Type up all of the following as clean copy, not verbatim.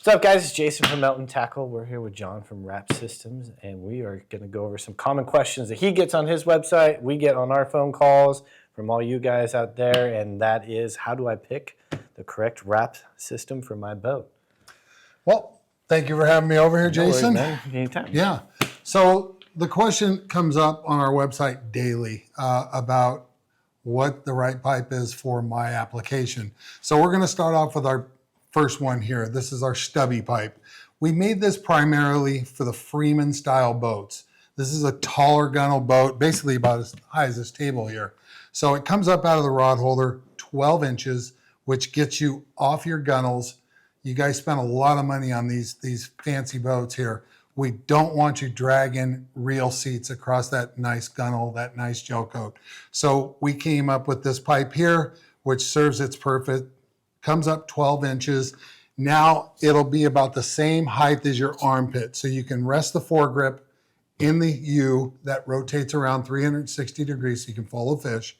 What's up, guys? It's Jason from Melton Tackle. We're here with John from Wrap Systems, and we are going to go over some common questions that he gets on his website, we get on our phone calls from all you guys out there, and that is, how do I pick the correct wrap system for my boat? Well, thank you for having me over here, Jason. No worries, man. Anytime. Yeah. So the question comes up on our website daily about what the right pipe is for my application. So we're going to start off with our first one here. This is our stubby pipe. We made this primarily for the Freeman style boats. This is a taller gunnel boat, basically about as high as this table here. So it comes up out of the rod holder 12 inches, which gets you off your gunnels. You guys spend a lot of money on these fancy boats here. We don't want you dragging real seats across that nice gunnel, that nice gel coat. So we came up with this pipe here, which serves its purpose. Comes up 12 inches. Now it'll be about the same height as your armpit. So you can rest the foregrip in the U that rotates around 360 degrees so you can follow fish.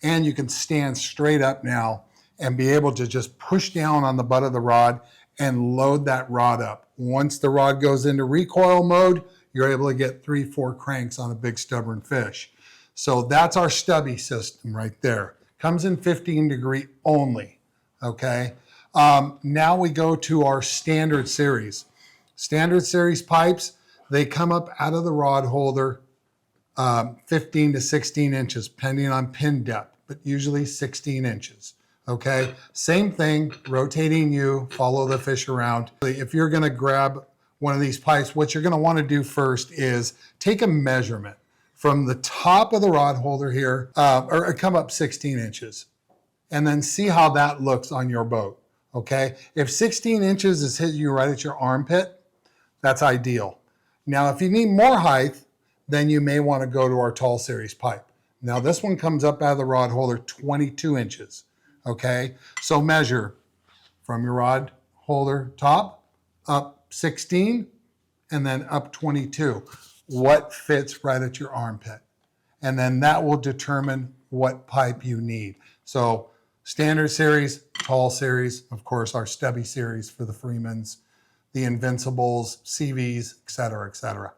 And you can stand straight up now and be able to just push down on the butt of the rod and load that rod up. Once the rod goes into recoil mode, you're able to get 3-4 cranks on a big stubborn fish. So that's our stubby system right there. Comes in 15 degree only. Okay, now we go to our standard series. Standard series pipes, they come up out of the rod holder 15 to 16 inches, depending on pin depth, but usually 16 inches. Okay, same thing, rotating U, follow the fish around. If you're gonna grab one of these pipes, what you're gonna wanna do first is take a measurement from the top of the rod holder here, or come up 16 inches. And then see how that looks on your boat, okay? If 16 inches is hitting you right at your armpit, that's ideal. Now, if you need more height, then you may want to go to our tall series pipe. Now, this one comes up out of the rod holder 22 inches, okay? So measure from your rod holder top, up 16, and then up 22. What fits right at your armpit? And then that will determine what pipe you need. So, standard series, tall series, of course, our stubby series for the Freemans, the Invincibles, CVs, et cetera, et cetera.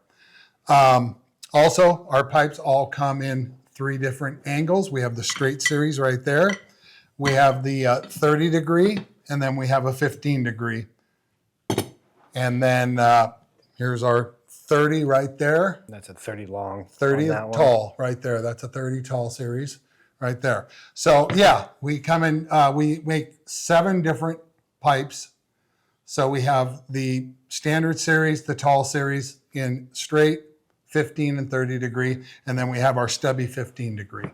Also, our pipes all come in 3 different angles. We have the straight series right there. We have the 30 degree, and then we have a 15 degree. And then here's our 30 right there. That's a 30 long. 30 tall right there. That's a 30 tall series. Right there. So yeah, we come in, we make 7 different pipes. So we have the standard series, the tall series in straight, 15 and 30 degree, and then we have our stubby 15 degree.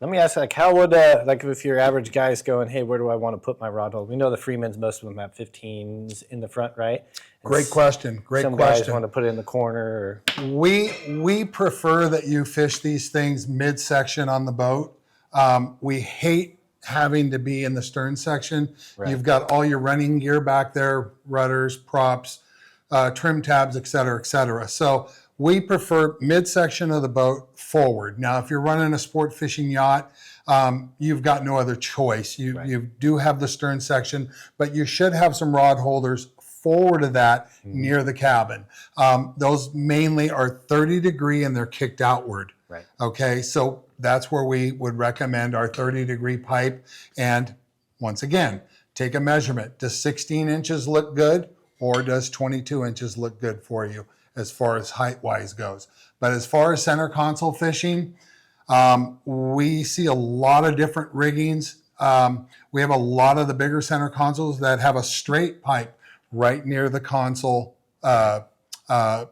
Let me ask, like, how would, like, if your average guy is going, hey, where do I want to put my rod holder? We know the Freemans, most of them have 15s in the front, right? Great question. Great question. Some guys want to put it in the corner. Or... We prefer that you fish these things midsection on the boat. We hate having to be in the stern section. Right. You've got all your running gear back there, rudders, props, trim tabs, et cetera, et cetera. So we prefer midsection of the boat forward. Now, if you're running a sport fishing yacht, you've got no other choice. You do have the stern section, but you should have some rod holders forward of that near the cabin. Those mainly are 30 degree and they're kicked outward. Right. Okay, so that's where we would recommend our 30 degree pipe. And once again, take a measurement. Does 16 inches look good, or does 22 inches look good for you as far as height wise goes? But as far as center console fishing, we see a lot of different riggings. We have a lot of the bigger center consoles that have a straight pipe right near the console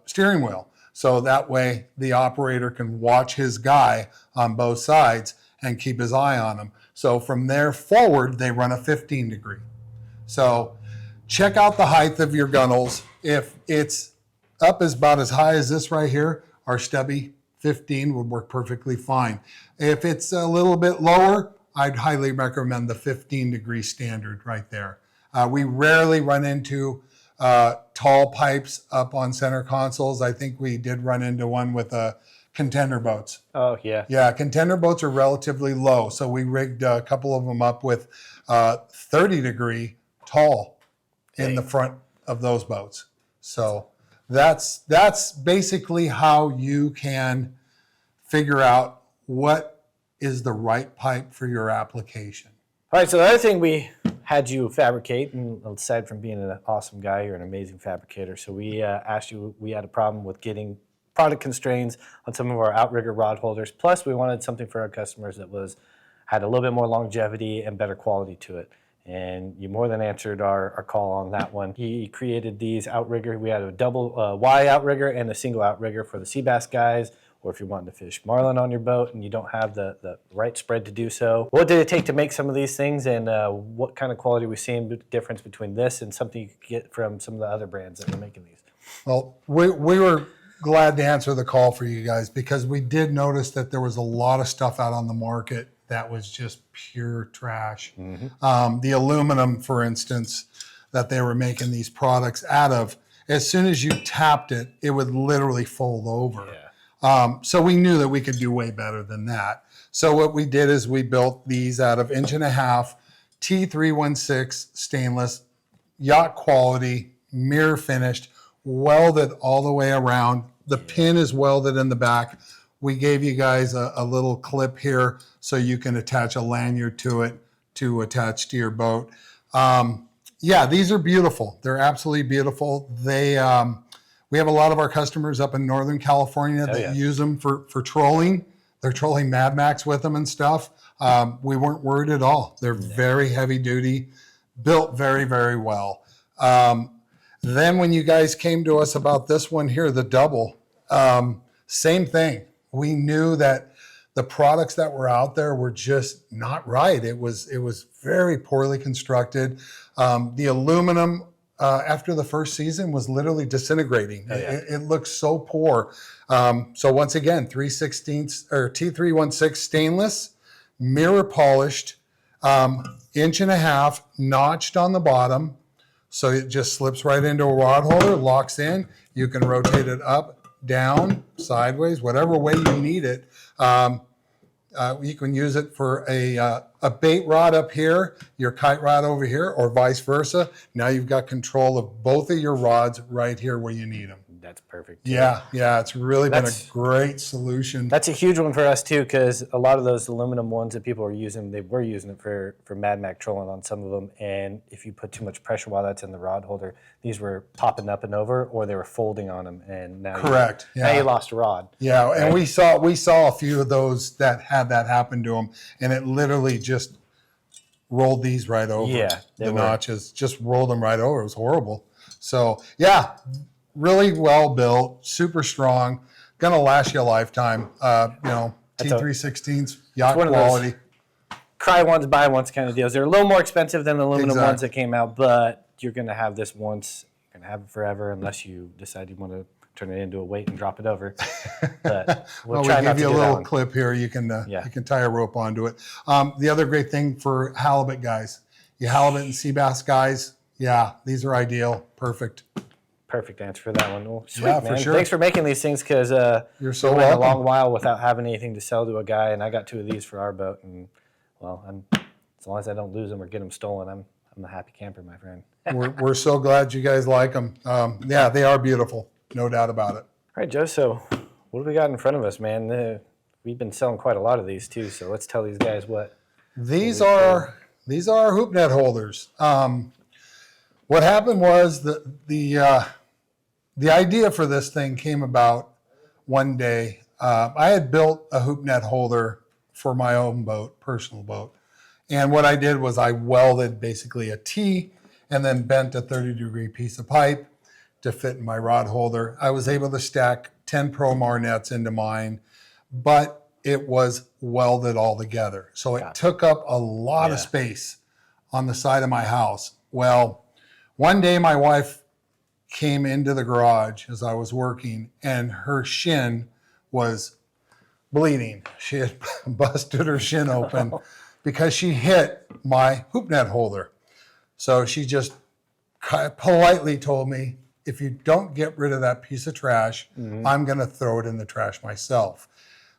steering wheel. So that way the operator can watch his guy on both sides and keep his eye on him. So from there forward, they run a 15 degree. So check out the height of your gunnels. If it's up as about as high as this right here, our stubby 15 would work perfectly fine. If it's a little bit lower, I'd highly recommend the 15 degree standard right there. We rarely run into tall pipes up on center consoles. I think we did run into one with contender boats. Oh, yeah. Yeah, contender boats are relatively low. So we rigged a couple of them up with 30 degree tall in the front of those boats. So that's basically how you can figure out what is the right pipe for your application. All right, so the other thing we had you fabricate, and aside from being an awesome guy, you're an amazing fabricator. So we asked you, we had a problem with getting product constraints on some of our Outrigger rod holders. Plus, we wanted something for our customers that had a little bit more longevity and better quality to it. And you more than answered our call on that one. He created these Outrigger. We had a double Y Outrigger and a single Outrigger for the sea bass guys, or if you're wanting to fish marlin on your boat and you don't have the right spread to do so. What did it take to make some of these things, and what kind of quality are we seeing difference between this and something you could get from some of the other brands that are making these? Well, we were glad to answer the call for you guys because we did notice that there was a lot of stuff out on the market that was just pure trash. The aluminum, for instance, that they were making these products out of, as soon as you tapped it, it would literally fold over. So we knew that we could do way better than that. So what we did is we built these out of 1.5" T316 stainless, yacht quality, mirror finished, welded all the way around. The pin is welded in the back. We gave you guys a little clip here so you can attach a lanyard to it to attach to your boat. Yeah, these are beautiful. They're absolutely beautiful. We have a lot of our customers up in Northern California that use them for trolling. They're trolling Mad Max with them and stuff. We weren't worried at all. They're very heavy duty, built very, very well. Then when you guys came to us about this one here, the double, same thing. We knew that the products that were out there were just not right. It was very poorly constructed. The aluminum after the first season was literally disintegrating. It looked so poor. So once again, 3/16 or T316 stainless, mirror polished, 1.5" notched on the bottom. So it just slips right into a rod holder, locks in. You can rotate it up, down, sideways, whatever way you need it. You can use it for a bait rod up here, your kite rod over here, or vice versa. Now you've got control of both of your rods right here where you need them. That's perfect. Yeah, it's really been a great solution. That's a huge one for us too, because a lot of those aluminum ones that people are using, they were using it for Mad Max trolling on some of them. And if you put too much pressure while that's in the rod holder, these were popping up and over, or they were folding on them. And now now you lost a rod. Yeah, right? And we saw a few of those that had that happen to them, and it literally just rolled these right over. Yeah, the notches just rolled them right over. It was horrible. So yeah. Really well built, super strong, gonna last you a lifetime. T316s, yacht quality. Cry once, buy once kind of deals. They're a little more expensive than the aluminum ones that came out, but you're gonna have this once. You're gonna have it forever, unless you decide you want to turn it into a weight and drop it over. But we'll try we not give to you do a little that clip here. You can tie a rope onto it. The other great thing for halibut guys, you halibut and sea bass guys, these are ideal, perfect. Perfect answer for that one. Well, sweet, yeah, man. for sure. Thanks for making these things, because you're so went welcome. a long while without having anything to sell to a guy, and I got 2 of these for our boat. And well, as long as I don't lose them or get them stolen, I'm a happy camper, my friend. We're so glad you guys like them. They are beautiful, no doubt about it. All right, Joe. So what do we got in front of us, man? We've been selling quite a lot of these too. So let's tell these guys what. These are hoop net holders. What happened was the idea for this thing came about one day. I had built a hoop net holder for my own boat, personal boat. And what I did was I welded basically a T and then bent a 30-degree piece of pipe to fit in my rod holder. I was able to stack 10 Promar nets into mine, but it was welded all together. So it took up a lot of space on the side of my house. Well, one day my wife came into the garage as I was working, and her shin was bleeding. She had busted her shin open because she hit my hoop net holder. So she just politely told me, if you don't get rid of that piece of trash, I'm going to throw it in the trash myself.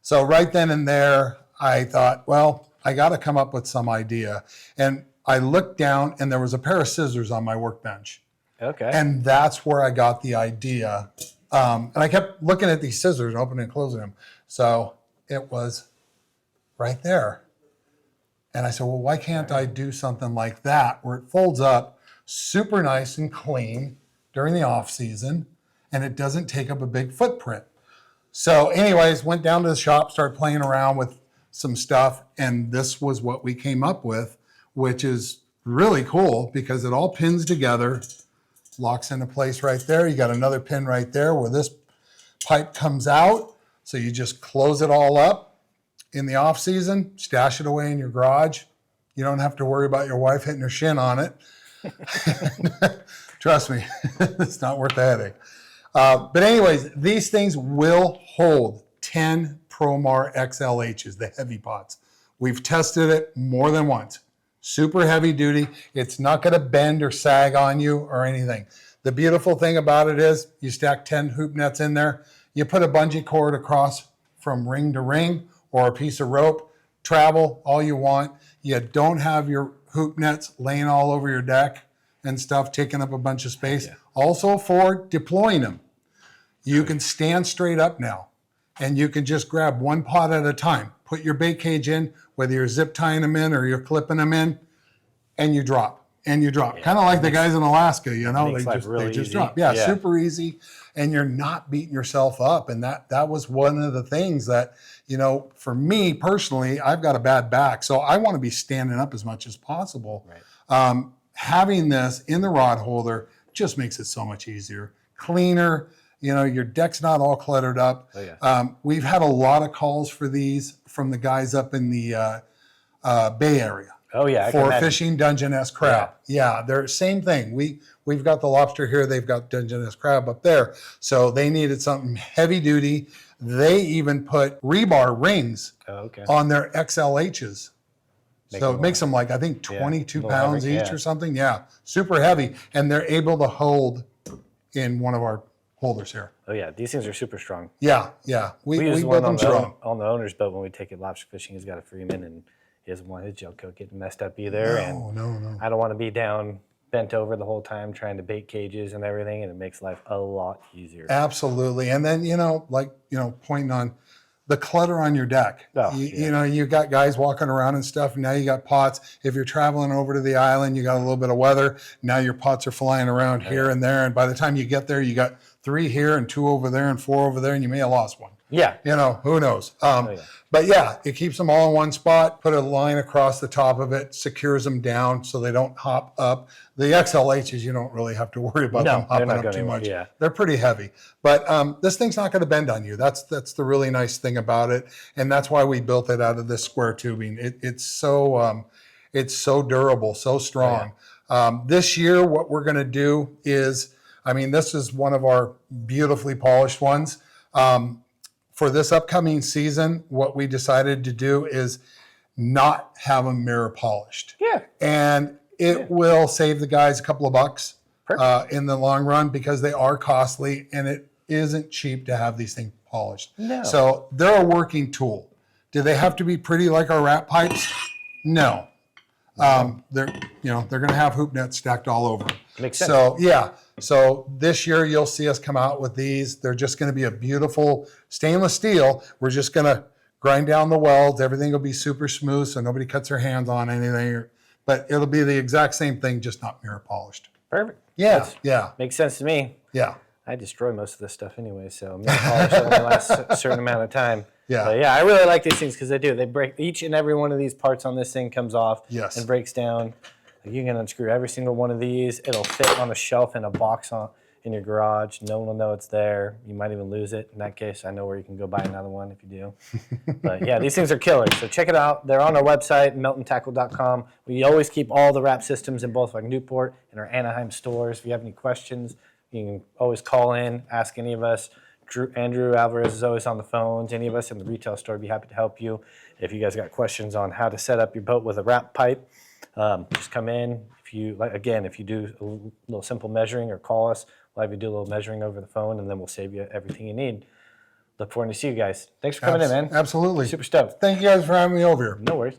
So right then and there, I thought, well, I got to come up with some idea. And I looked down, and there was a pair of scissors on my workbench. Okay. And that's where I got the idea. And I kept looking at these scissors, opening and closing them. So it was right there. And I said, well, why can't I do something like that where it folds up super nice and clean during the off season and it doesn't take up a big footprint? So anyways, went down to the shop, started playing around with some stuff. And this was what we came up with, which is really cool because it all pins together, locks into place right there. You got another pin right there where this pipe comes out. So you just close it all up in the off season, stash it away in your garage. You don't have to worry about your wife hitting her shin on it. Trust me, it's not worth the headache. But anyways, these things will hold 10 Promar XLHs, the heavy pots. We've tested it more than once. Super heavy duty. It's not going to bend or sag on you or anything. The beautiful thing about it is you stack 10 hoop nets in there. You put a bungee cord across from ring to ring or a piece of rope, travel all you want. You don't have your hoop nets laying all over your deck and stuff, taking up a bunch of space. Yeah. Also for deploying them. You can stand straight up now and you can just grab one pot at a time. Put your bait cage in, whether you're zip tying them in or you're clipping them in, and you drop. And you drop. Yeah. Kind of like the guys in Alaska, you know, they just drop. Yeah, super easy. And you're not beating yourself up. And that was one of the things that, you know, for me personally, I've got a bad back. So I want to be standing up as much as possible. Right. Having this in the rod holder just makes it so much easier. Cleaner, you know, your deck's not all cluttered up. Oh, yeah. We've had a lot of calls for these from the guys up in the Bay Area. Oh yeah, for fishing Dungeness crab. Yeah, they're same thing. We've got the lobster here. They've got Dungeness crab up there. So they needed something heavy duty. They even put rebar rings on their XLHs. So it makes them like I think 22 pounds each or something. Yeah, super heavy, and they're able to hold in one of our holders here. Oh yeah, these things are super strong. Yeah, yeah. We built them strong. On the owner's boat when we take it lobster fishing, he's got a Freeman and he doesn't want his gel coat getting messed up either. No. I don't want to be down, bent over the whole time trying to bait cages and everything, and it makes life a lot easier. Absolutely. And then, pointing on the clutter on your deck. You know, you got guys walking around and stuff, and now you got pots. If you're traveling over to the island, you got a little bit of weather. Now your pots are flying around here and there, and by the time you get there, you got 3 here and 2 over there and 4 over there, and you may have lost one. Yeah. You know, who knows? But yeah, it keeps them all in one spot, put a line across the top of it, secures them down so they don't hop up. The XLHs, you don't really have to worry about them hopping up too much. Yeah. They're pretty heavy. But this thing's not going to bend on you. That's the really nice thing about it. And that's why we built it out of this square tubing. It's so durable, so strong. This year, what we're going to do is, this is one of our beautifully polished ones. For this upcoming season, what we decided to do is not have them mirror polished. Yeah. And it will save the guys a couple of bucks in the long run because they are costly and it isn't cheap to have these things polished. No. So they're a working tool. Do they have to be pretty like our rat pipes? No. They're going to have hoop nets stacked all over them. Makes sense. So yeah. So this year you'll see us come out with these. They're just going to be a beautiful stainless steel. We're just going to grind down the welds. Everything will be super smooth so nobody cuts their hands on anything. But it'll be the exact same thing, just not mirror polished. Perfect. Yeah. Makes sense to me. Yeah. I destroy most of this stuff anyway, so mirror polish only lasts a certain amount of time. Yeah. But yeah, I really like these things because they do. They break, each and every one of these parts on this thing comes off and breaks down. You can unscrew every single one of these. It'll fit on a shelf in a box in your garage. No one will know it's there. You might even lose it. In that case, I know where you can go buy another one if you do. But yeah, these things are killers. So check it out. They're on our website, meltontackle.com. We always keep all the wrap systems in both our Newport and our Anaheim stores. If you have any questions, you can always call in, ask any of us. Andrew Alvarez is always on the phones. Any of us in the retail store would be happy to help you. If you guys got questions on how to set up your boat with a wrap pipe, just come in. If you do a little simple measuring or call us, we'll have you do a little measuring over the phone, and then we'll save you everything you need. Look forward to see you guys. Thanks for coming in, man. Absolutely. Super stoked. Thank you guys for having me over here. No worries.